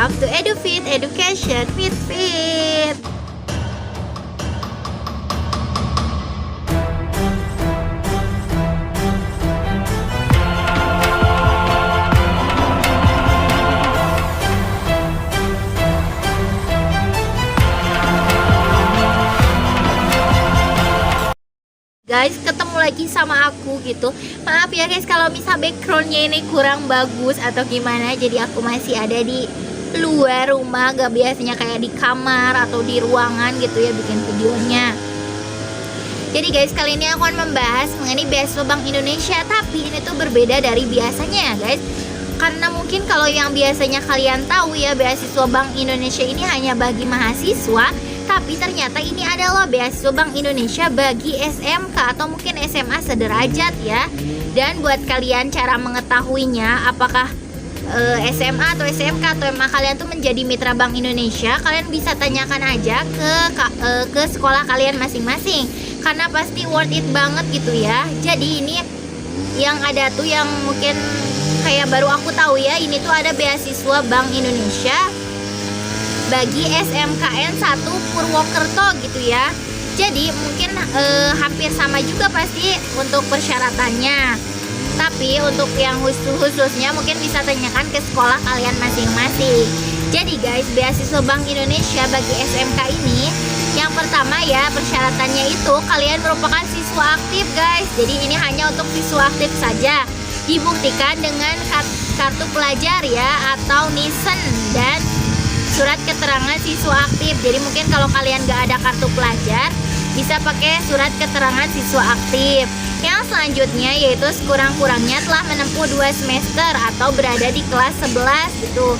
welcome to EduFit Education with Fit. Guys, ketemu lagi sama aku gitu. Maaf ya guys kalau misal backgroundnya ini kurang bagus atau gimana. Jadi aku masih ada di luar rumah, gak biasanya kayak di kamar atau di ruangan gitu ya bikin videonya. Jadi guys, kali ini aku akan membahas mengenai beasiswa Bank Indonesia. Tapi ini tuh berbeda dari biasanya ya guys. Karena mungkin kalau yang biasanya kalian tahu ya, beasiswa Bank Indonesia ini hanya bagi mahasiswa. Tapi ternyata ini adalah beasiswa Bank Indonesia bagi SMK atau mungkin SMA sederajat ya. Dan buat kalian cara mengetahuinya apakah SMA atau SMK atau emang kalian tuh menjadi mitra Bank Indonesia, kalian bisa tanyakan aja ke sekolah kalian masing-masing. Karena pasti worth it banget gitu ya. Jadi ini yang ada tuh yang mungkin kayak baru aku tahu ya, ini tuh ada beasiswa Bank Indonesia bagi SMKN 1 Purwokerto gitu ya. Jadi mungkin hampir sama juga pasti untuk persyaratannya. Tapi untuk yang khususnya mungkin bisa tanyakan ke sekolah kalian masing-masing. Jadi guys, beasiswa Bank Indonesia bagi SMK ini, yang pertama ya persyaratannya itu kalian merupakan siswa aktif guys. Jadi ini hanya untuk siswa aktif saja. Dibuktikan dengan kartu pelajar ya atau NISEN dan surat keterangan siswa aktif. Jadi mungkin kalau kalian gak ada kartu pelajar, bisa pakai surat keterangan siswa aktif. Yang selanjutnya yaitu sekurang-kurangnya telah menempuh 2 semester atau berada di kelas 11 gitu.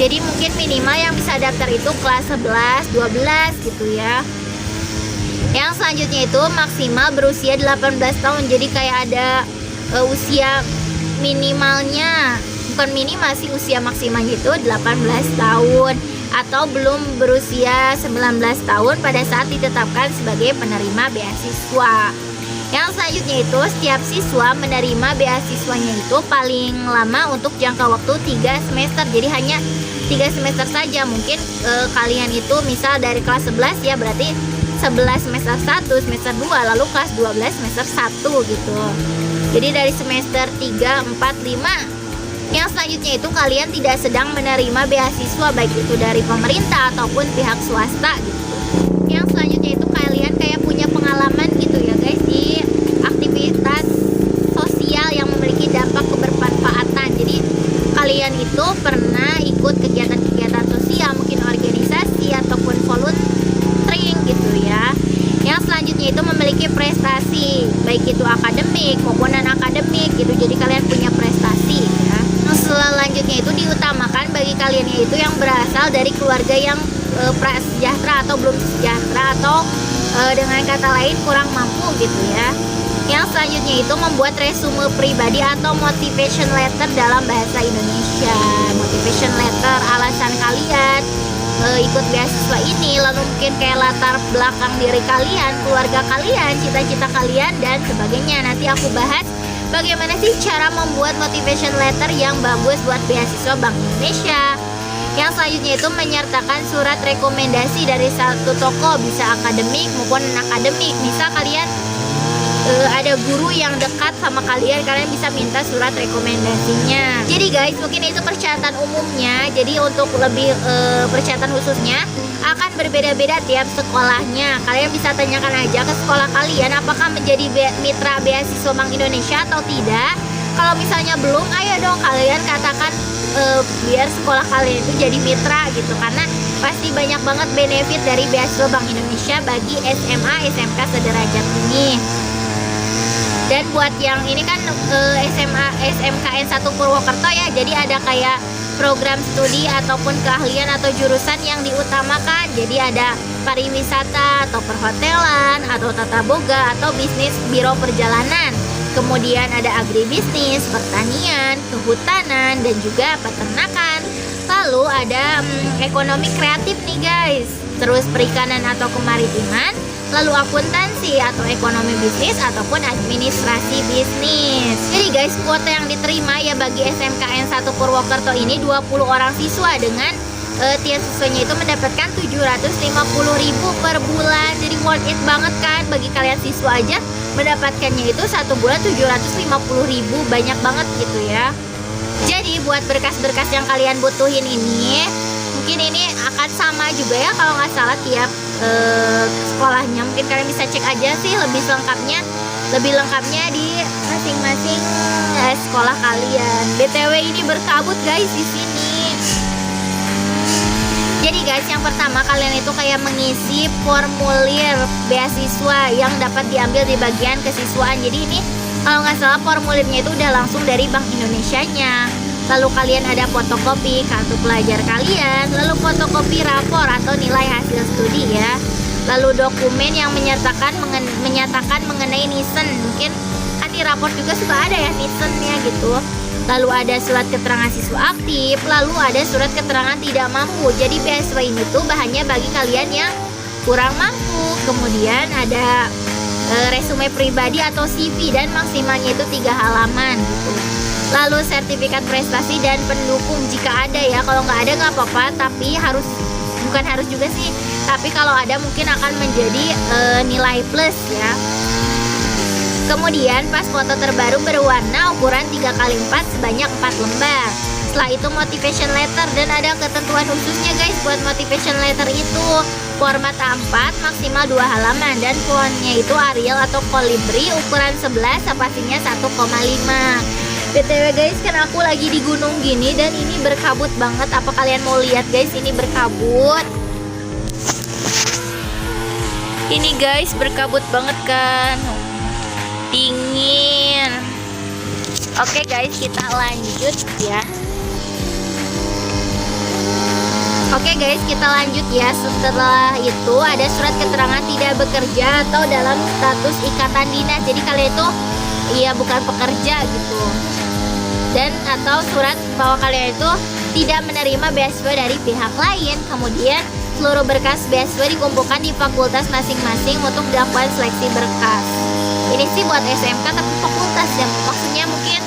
Jadi mungkin minimal yang bisa daftar itu kelas 11, 12 gitu ya. Yang selanjutnya itu maksimal berusia 18 tahun. Jadi kayak ada usia minimalnya, bukan minimal sih, usia maksimalnya itu 18 tahun atau belum berusia 19 tahun pada saat ditetapkan sebagai penerima beasiswa. Yang selanjutnya itu setiap siswa menerima beasiswanya itu paling lama untuk jangka waktu 3 semester. Jadi hanya 3 semester saja. Mungkin kalian itu misal dari kelas 11 ya, berarti 11 semester 1, semester 2, lalu kelas 12 semester 1 gitu. Jadi dari semester 3, 4, 5. Yang selanjutnya itu kalian tidak sedang menerima beasiswa baik itu dari pemerintah ataupun pihak swasta gitu. Yang selanjutnya itu kalian kayak punya pengalaman gitu ya guys di aktivitas sosial yang memiliki dampak kebermanfaatan. Jadi kalian itu pernah ikut kegiatan-kegiatan sosial, mungkin organisasi ataupun volunteering gitu ya. Yang selanjutnya itu memiliki prestasi baik itu akademik maupun non akademik gitu. Jadi kalian punya prestasi ya. Selanjutnya itu diutamakan bagi kalian yaitu yang berasal dari keluarga yang prasejahtera atau belum sejahtera atau dengan kata lain kurang mampu gitu ya. Yang selanjutnya itu membuat resume pribadi atau motivation letter dalam bahasa Indonesia. Motivation letter, alasan kalian ikut beasiswa ini, lalu mungkin kayak latar belakang diri kalian, keluarga kalian, cita-cita kalian dan sebagainya. Nanti aku bahas bagaimana sih cara membuat motivation letter yang bagus buat beasiswa Bank Indonesia. Yang selanjutnya itu menyertakan surat rekomendasi dari satu toko, bisa akademik maupun non-akademik. Misal kalian ada guru yang dekat sama kalian, kalian bisa minta surat rekomendasinya. Jadi guys, mungkin itu persyaratan umumnya. Jadi untuk lebih persyaratan khususnya akan berbeda-beda tiap sekolahnya. Kalian bisa tanyakan aja ke sekolah kalian apakah menjadi mitra beasiswa Bank Indonesia atau tidak. Kalau misalnya belum, ayo dong kalian katakan biar sekolah kalian itu jadi mitra gitu. Karena pasti banyak banget benefit dari beasiswa Bank Indonesia bagi SMA, SMK sederajat ini. Dan buat yang ini kan SMA, SMKN 1 Purwokerto ya, jadi ada kayak program studi ataupun keahlian atau jurusan yang diutamakan. Jadi ada pariwisata atau perhotelan atau tata boga atau bisnis biro perjalanan. Kemudian ada agribisnis, pertanian, kehutanan dan juga peternakan. Lalu ada ekonomi kreatif nih guys. Terus perikanan atau kemaritiman, lalu akuntansi atau ekonomi bisnis ataupun administrasi bisnis. Jadi guys, kuota yang diterima ya bagi SMKN 1 Purwokerto ini 20 orang siswa dengan tiap siswanya itu mendapatkan 750.000 per bulan. Jadi worth it banget kan bagi kalian siswa aja, mendapatkannya itu 1 bulan 750.000, banyak banget gitu ya. Jadi buat berkas-berkas yang kalian butuhin ini, mungkin ini akan sama juga ya kalau nggak salah tiap sekolahnya. Mungkin kalian bisa cek aja sih lebih lengkapnya di masing-masing sekolah kalian. BTW ini berkabut guys di sini. Jadi guys, yang pertama kalian itu kayak mengisi formulir beasiswa yang dapat diambil di bagian kesiswaan. Jadi ini kalau nggak salah formulirnya itu udah langsung dari Bank Indonesianya. Lalu kalian ada fotokopi kartu pelajar kalian, lalu fotokopi rapor atau nilai hasil studi ya. Lalu dokumen yang menyatakan mengenai nisen. Mungkin kan di rapor juga suka ada ya nisennya gitu. Lalu ada surat keterangan siswa aktif, lalu ada surat keterangan tidak mampu. Jadi beasiswa ini tuh bahannya bagi kalian yang kurang mampu. Kemudian ada resume pribadi atau CV dan maksimalnya itu 3 halaman gitu. Lalu sertifikat prestasi dan pendukung jika ada ya. Kalau nggak ada nggak apa-apa, tapi bukan harus juga sih. Tapi kalau ada mungkin akan menjadi nilai plus ya. Kemudian pas foto terbaru berwarna ukuran 3x4 sebanyak 4 lembar. Setelah itu motivation letter, dan ada ketentuan khususnya guys buat motivation letter itu. Format A4 maksimal 2 halaman dan fontnya itu Arial atau Kolibri ukuran 11, spasinya 1,5. BTW guys, kan aku lagi di gunung gini dan ini berkabut banget. Apa kalian mau lihat guys, ini berkabut. Ini guys berkabut banget kan, dingin. Oke guys, kita lanjut ya. Oke guys, kita lanjut ya. Setelah itu ada surat keterangan tidak bekerja atau dalam status ikatan dinas. Jadi kalian itu bukan pekerja gitu. Dan atau surat bahwa kalian itu tidak menerima beasiswa dari pihak lain. Kemudian seluruh berkas beasiswa dikumpulkan di fakultas masing-masing untuk dilakukan seleksi berkas. Ini sih buat SMK tapi fakultas ya, maksudnya mungkin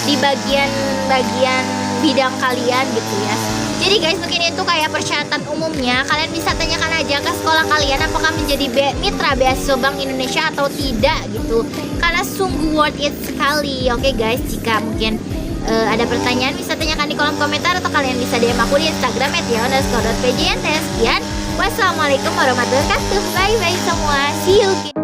di bagian bidang kalian gitu ya. Jadi guys, mungkin itu kayak persyaratan umumnya. Kalian bisa tanyakan aja ke sekolah kalian apakah menjadi mitra beasiswa Bank Indonesia atau tidak gitu. Karena sungguh worth it sekali. Oke guys, jika mungkin ada pertanyaan bisa tanyakan di kolom komentar atau kalian bisa DM aku di Instagram @ya__pjnt. Sekian, wassalamualaikum warahmatullahi wabarakatuh. Bye bye semua, see you.